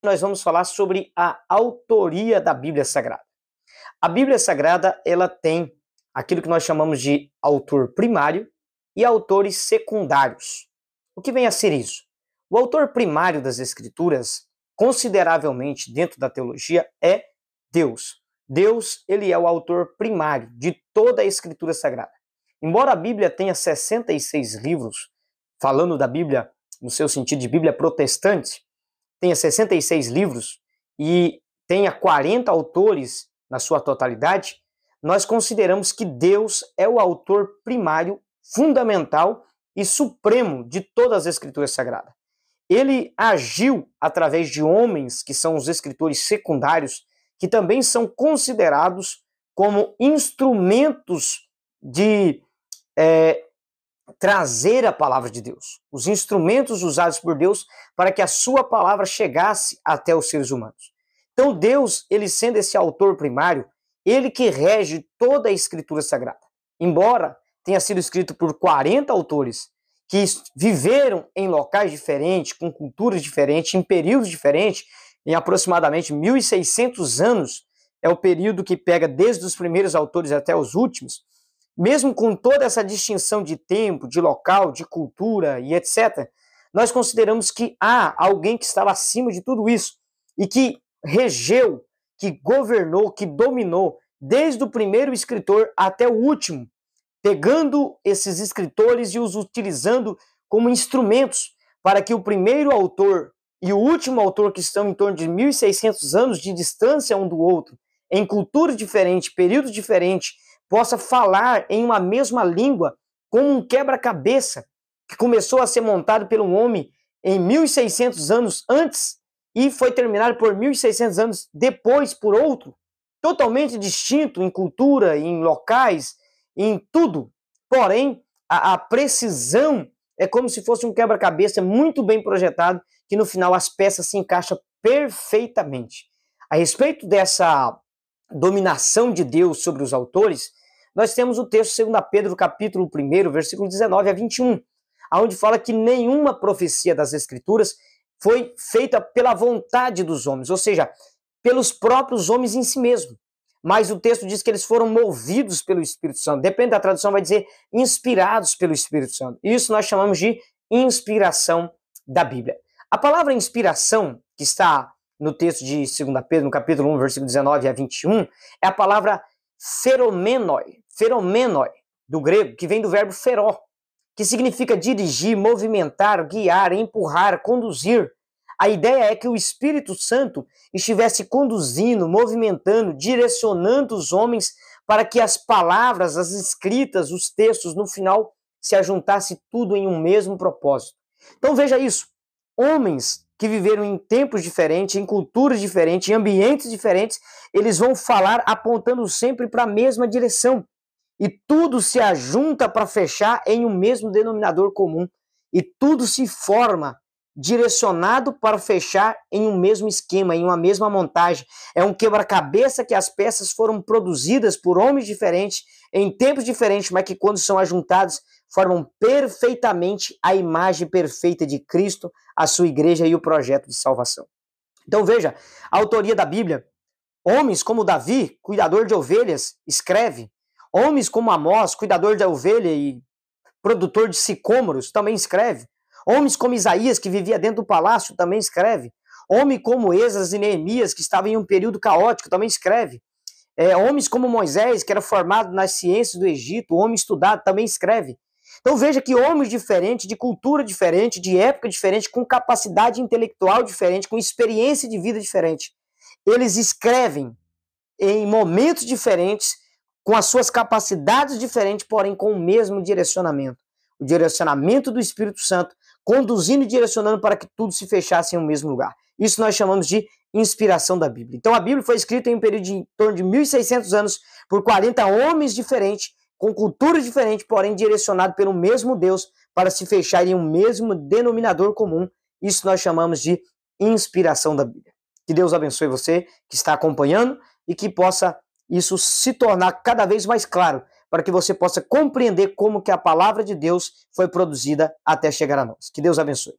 Nós vamos falar sobre a autoria da Bíblia Sagrada. A Bíblia Sagrada, ela tem aquilo que nós chamamos de autor primário e autores secundários. O que vem a ser isso? O autor primário das Escrituras, consideravelmente dentro da teologia, é Deus. Deus, ele é o autor primário de toda a Escritura Sagrada. Embora a Bíblia tenha 66 livros, falando da Bíblia no seu sentido de Bíblia protestante, tenha 66 livros e tenha 40 autores na sua totalidade, nós consideramos que Deus é o autor primário, fundamental e supremo de todas as Escrituras Sagradas. Ele agiu através de homens que são os escritores secundários, que também são considerados como instrumentos de trazer a palavra de Deus, os instrumentos usados por Deus para que a sua palavra chegasse até os seres humanos. Então Deus, ele sendo esse autor primário, ele que rege toda a Escritura Sagrada. Embora tenha sido escrito por 40 autores que viveram em locais diferentes, com culturas diferentes, em períodos diferentes, em aproximadamente 1.600 anos, é o período que pega desde os primeiros autores até os últimos. Mesmo com toda essa distinção de tempo, de local, de cultura e etc., nós consideramos que há alguém que estava acima de tudo isso e que regeu, que governou, que dominou, desde o primeiro escritor até o último, pegando esses escritores e os utilizando como instrumentos para que o primeiro autor e o último autor, que estão em torno de 1.600 anos de distância um do outro, em culturas diferentes, períodos diferentes, possa falar em uma mesma língua, como um quebra-cabeça que começou a ser montado por um homem em 1.600 anos antes e foi terminado por 1.600 anos depois por outro, totalmente distinto em cultura, em locais, em tudo. Porém, a precisão é como se fosse um quebra-cabeça muito bem projetado, que no final as peças se encaixam perfeitamente. A respeito dessa dominação de Deus sobre os autores, nós temos o texto 2 Pedro, capítulo 1, versículo 19 a 21, onde fala que nenhuma profecia das Escrituras foi feita pela vontade dos homens, ou seja, pelos próprios homens em si mesmo. Mas o texto diz que eles foram movidos pelo Espírito Santo. Depende da tradução, vai dizer inspirados pelo Espírito Santo. Isso nós chamamos de inspiração da Bíblia. A palavra inspiração, que está no texto de 2 Pedro, no capítulo 1, versículo 19 a 21, é a palavra feromenoi, do grego, que vem do verbo feró, que significa dirigir, movimentar, guiar, empurrar, conduzir. A ideia é que o Espírito Santo estivesse conduzindo, movimentando, direcionando os homens para que as palavras, as escritas, os textos, no final, se ajuntasse tudo em um mesmo propósito. Então veja isso, homens que viveram em tempos diferentes, em culturas diferentes, em ambientes diferentes, eles vão falar apontando sempre para a mesma direção. E tudo se ajunta para fechar em um mesmo denominador comum. E tudo se forma direcionado para fechar em um mesmo esquema, em uma mesma montagem. É um quebra-cabeça que as peças foram produzidas por homens diferentes, em tempos diferentes, mas que quando são ajuntados, formam perfeitamente a imagem perfeita de Cristo, a sua igreja e o projeto de salvação. Então veja, a autoria da Bíblia, homens como Davi, cuidador de ovelhas, escreve. Homens como Amós, cuidador de ovelha e produtor de sicômoros, também escreve. Homens como Isaías, que vivia dentro do palácio, também escreve. Homem como Esdras e Neemias, que estavam em um período caótico, também escreve. Homens como Moisés, que era formado nas ciências do Egito, homem estudado, também escreve. Então veja que homens diferentes, de cultura diferente, de época diferente, com capacidade intelectual diferente, com experiência de vida diferente, eles escrevem em momentos diferentes, com as suas capacidades diferentes, porém com o mesmo direcionamento. O direcionamento do Espírito Santo, conduzindo e direcionando para que tudo se fechasse em um mesmo lugar. Isso nós chamamos de inspiração da Bíblia. Então a Bíblia foi escrita em um período de em torno de 1.600 anos por 40 homens diferentes, com culturas diferentes, porém direcionado pelo mesmo Deus para se fechar em um mesmo denominador comum. Isso nós chamamos de inspiração da Bíblia. Que Deus abençoe você que está acompanhando e que possa isso se tornar cada vez mais claro para que você possa compreender como que a palavra de Deus foi produzida até chegar a nós. Que Deus abençoe.